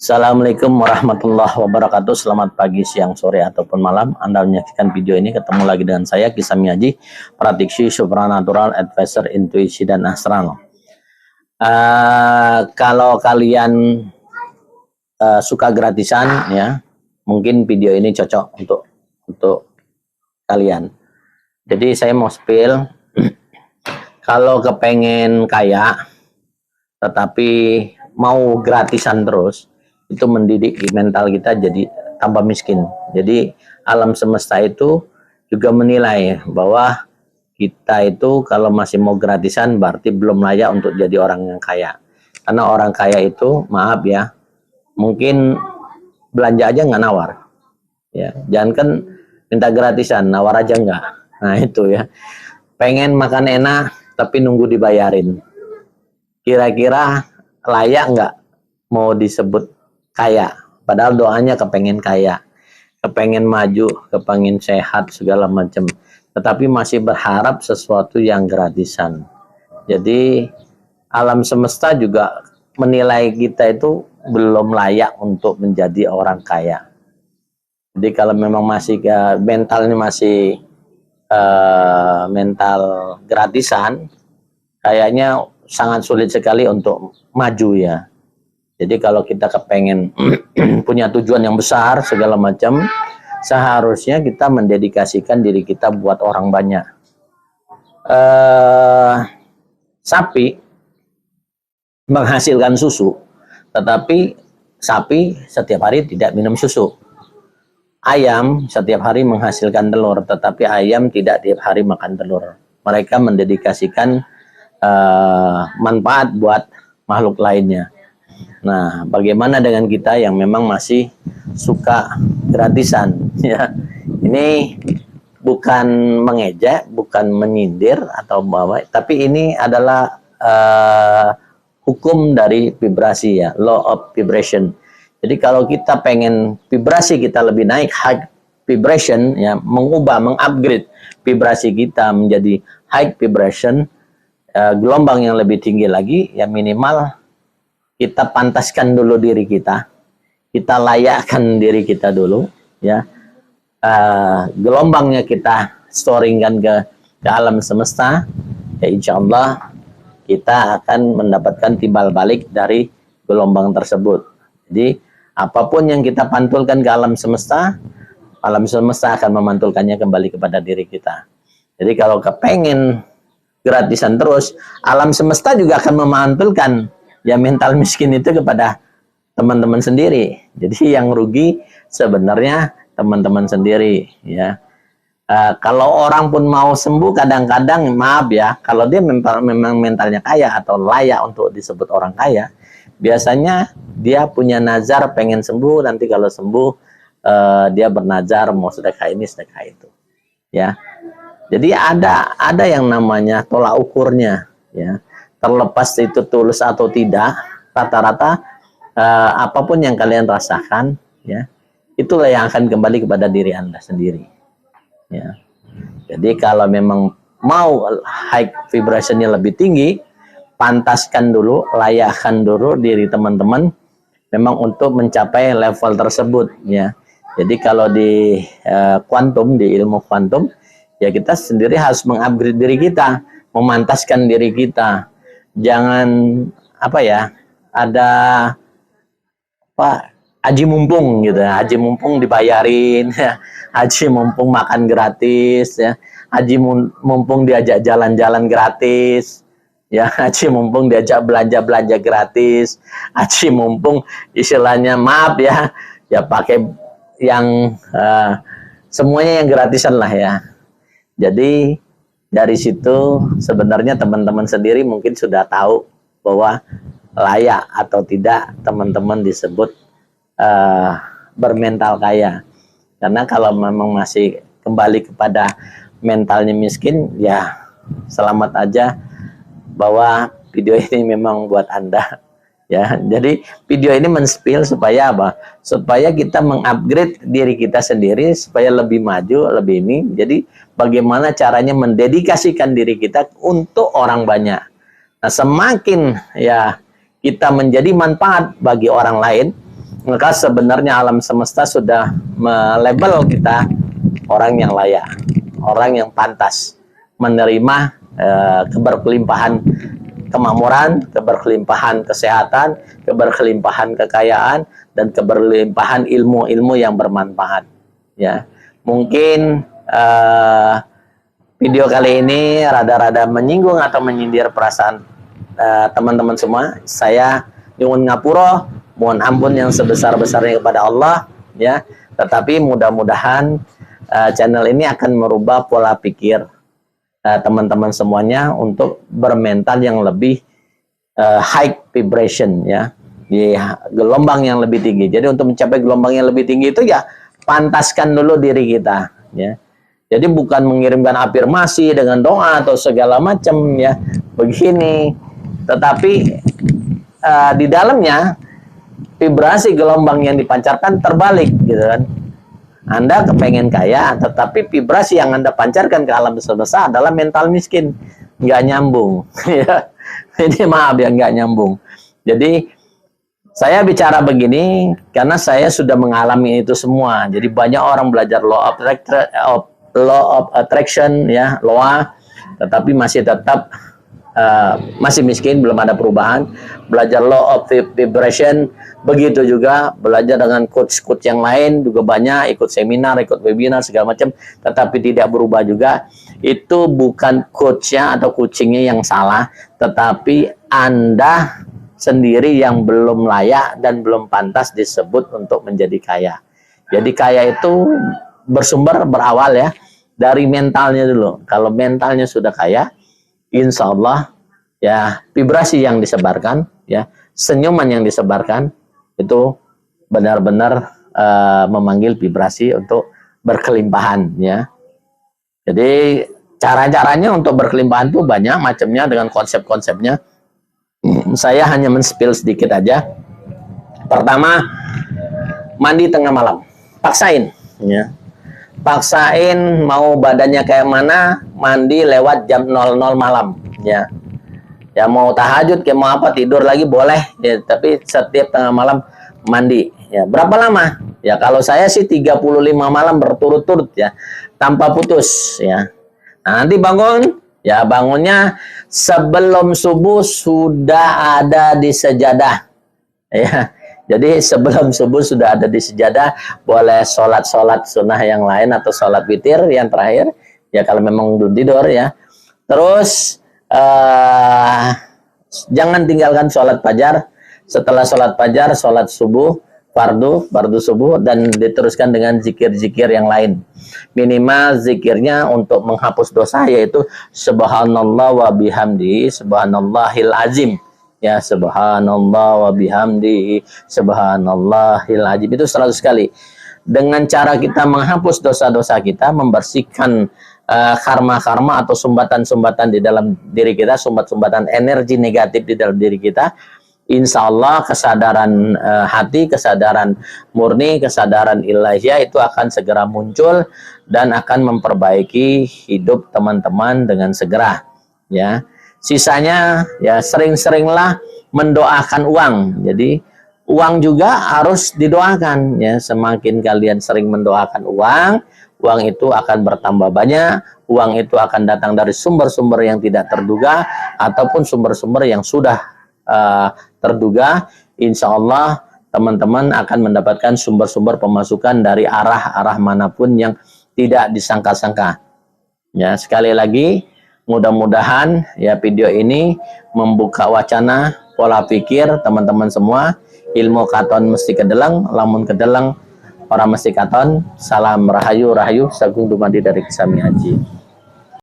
Assalamualaikum warahmatullahi wabarakatuh. Selamat pagi, siang, sore, ataupun malam. Anda menyaksikan video ini. Ketemu lagi dengan saya, Kisah Miyaji, praktisi supranatural, advisor, intuisi, dan astral. Kalau kalian suka gratisan, ya, mungkin video ini cocok untuk kalian. Jadi saya mau spill, kalau kepengen kaya, tetapi mau gratisan terus, itu mendidik mental kita jadi tambah miskin. Jadi alam semesta itu juga menilai bahwa kita itu kalau masih mau gratisan berarti belum layak untuk jadi orang yang kaya. Karena orang kaya itu, maaf ya, mungkin belanja aja nggak nawar. Ya, jangan kan minta gratisan, nawar aja nggak. Nah itu ya, pengen makan enak tapi nunggu dibayarin. Kira-kira layak nggak mau disebut kaya? Padahal doanya kepengen kaya, kepengen maju, kepengen sehat segala macam, tetapi masih berharap sesuatu yang gratisan. Jadi alam semesta juga menilai kita itu belum layak untuk menjadi orang kaya. Jadi kalau memang masih mentalnya masih mental gratisan, kayaknya sangat sulit sekali untuk maju ya. Jadi kalau kita kepengen punya tujuan yang besar segala macam, seharusnya kita mendedikasikan diri kita buat orang banyak. Sapi menghasilkan susu, tetapi sapi setiap hari tidak minum susu. Ayam setiap hari menghasilkan telur, tetapi ayam tidak tiap hari makan telur. Mereka mendedikasikan manfaat buat makhluk lainnya. Nah, bagaimana dengan kita yang memang masih suka gratisan? Ya, ini bukan mengejek, bukan menyindir atau bawa, tapi ini adalah hukum dari vibrasi ya, law of vibration. Jadi kalau kita pengen vibrasi kita lebih naik, high vibration, ya, mengubah, mengupgrade vibrasi kita menjadi high vibration, gelombang yang lebih tinggi lagi, ya minimal kita pantaskan dulu diri kita layakkan diri kita dulu, ya, gelombangnya kita storingkan ke alam semesta, ya insya Allah kita akan mendapatkan timbal balik dari gelombang tersebut. Jadi apapun yang kita pantulkan ke alam semesta akan memantulkannya kembali kepada diri kita. Jadi kalau kepengen gratisan terus, alam semesta juga akan memantulkan ya mental miskin itu kepada teman-teman sendiri. Jadi yang rugi sebenarnya teman-teman sendiri ya. Kalau orang pun mau sembuh, kadang-kadang maaf ya, kalau dia memang mentalnya kaya atau layak untuk disebut orang kaya, biasanya dia punya nazar pengen sembuh, nanti kalau sembuh dia bernazar mau sedekah ini sedekah itu ya. Jadi ada yang namanya tolak ukurnya ya. Terlepas itu tulus atau tidak, rata-rata apapun yang kalian rasakan, ya, itulah yang akan kembali kepada diri Anda sendiri. Ya. Jadi kalau memang mau high vibrationnya lebih tinggi, pantaskan dulu, layakkan dulu diri teman-teman memang untuk mencapai level tersebut. Ya. Jadi kalau di kuantum, di ilmu kuantum, ya kita sendiri harus mengupgrade diri kita, memantaskan diri kita. Jangan apa ya, ada haji mumpung gitu, haji mumpung dibayarin ya, haji mumpung makan gratis ya, haji mumpung diajak jalan-jalan gratis ya, haji mumpung diajak belanja-belanja gratis, haji mumpung istilahnya maaf ya, ya pakai yang semuanya yang gratisan lah ya. Jadi dari situ sebenarnya teman-teman sendiri mungkin sudah tahu bahwa layak atau tidak teman-teman disebut bermental kaya. Karena kalau memang masih kembali kepada mentalnya miskin, ya selamat aja bahwa video ini memang buat Anda. Ya, jadi video ini men-spill supaya apa? Supaya kita mengupgrade diri kita sendiri supaya lebih maju, lebih ini. Jadi bagaimana caranya mendedikasikan diri kita untuk orang banyak. Nah, semakin ya kita menjadi manfaat bagi orang lain, maka sebenarnya alam semesta sudah melabel kita orang yang layak, orang yang pantas menerima keberkelimpahan kemakmuran, keberkelimpahan kesehatan, keberkelimpahan kekayaan, dan keberkelimpahan ilmu-ilmu yang bermanfaat. Ya, mungkin video kali ini rada-rada menyinggung atau menyindir perasaan teman-teman semua. Saya nyuwun ngapura, mohon ampun yang sebesar-besarnya kepada Allah, ya. Tetapi mudah-mudahan channel ini akan merubah pola pikir teman-teman semuanya untuk bermental yang lebih high vibration, ya, di gelombang yang lebih tinggi. Jadi untuk mencapai gelombang yang lebih tinggi itu ya pantaskan dulu diri kita, ya. Jadi bukan mengirimkan afirmasi dengan doa atau segala macam, ya, begini, tetapi di dalamnya vibrasi gelombang yang dipancarkan terbalik, gitu kan. Anda kepengen kaya, tetapi vibrasi yang Anda pancarkan ke alam semesta adalah mental miskin, nggak nyambung. Ini maaf ya, nggak nyambung. Jadi saya bicara begini karena saya sudah mengalami itu semua. Jadi banyak orang belajar law of attraction, ya, law, tetapi masih tetap masih miskin, belum ada perubahan. Belajar law of vibration, begitu juga belajar dengan coach-coach yang lain juga banyak, ikut seminar, ikut webinar segala macam, tetapi tidak berubah juga. Itu bukan coachnya atau coachingnya yang salah, tetapi Anda sendiri yang belum layak dan belum pantas disebut untuk menjadi kaya. Jadi kaya itu berawal ya dari mentalnya dulu. Kalau mentalnya sudah kaya, insya Allah, ya, vibrasi yang disebarkan, ya, senyuman yang disebarkan itu benar-benar memanggil vibrasi untuk berkelimpahan, ya. Jadi cara-caranya untuk berkelimpahan itu banyak macamnya dengan konsep-konsepnya. Saya hanya men-spill sedikit aja. Pertama, mandi tengah malam, paksain, ya. Paksain mau badannya kayak mana, mandi lewat jam 00 malam, ya. Ya mau tahajud, kayak mau apa, tidur lagi boleh, ya, tapi setiap tengah malam mandi. Ya, berapa lama? Ya kalau saya sih 35 malam berturut-turut, ya, tanpa putus, ya. Nah, nanti bangun, ya bangunnya sebelum subuh sudah ada di sejadah, ya. Jadi sebelum subuh sudah ada di sejadah, boleh sholat sunnah yang lain atau sholat witir yang terakhir, ya kalau memang belum tidur, ya. Terus jangan tinggalkan sholat fajar. Setelah sholat fajar, sholat subuh, fardu subuh, dan diteruskan dengan zikir-zikir yang lain. Minimal zikirnya untuk menghapus dosa, yaitu subhanallah wa bihamdihi subhanallahil azim, ya, subhanallah wa bihamdihi subhanallahil azim, itu 100 kali. Dengan cara kita menghapus dosa-dosa kita, membersihkan karma-karma atau sumbatan-sumbatan di dalam diri kita, sumbat-sumbatan energi negatif di dalam diri kita, insya Allah kesadaran hati, kesadaran murni, kesadaran ilahiyah itu akan segera muncul dan akan memperbaiki hidup teman-teman dengan segera, ya. Sisanya, ya, sering-seringlah mendoakan uang. Jadi uang juga harus didoakan, ya. Semakin kalian sering mendoakan uang itu akan bertambah banyak. Uang itu akan datang dari sumber-sumber yang tidak terduga ataupun sumber-sumber yang sudah terduga. Insya Allah teman-teman akan mendapatkan sumber-sumber pemasukan dari arah-arah manapun yang tidak disangka-sangka. Ya, sekali lagi, mudah-mudahan ya video ini membuka wacana pola pikir teman-teman semua. Ilmu katon mesti kedeleng, lamun kedeleng orang mesti katon. Salam rahayu, sagung dumadi dari Kisami Haji.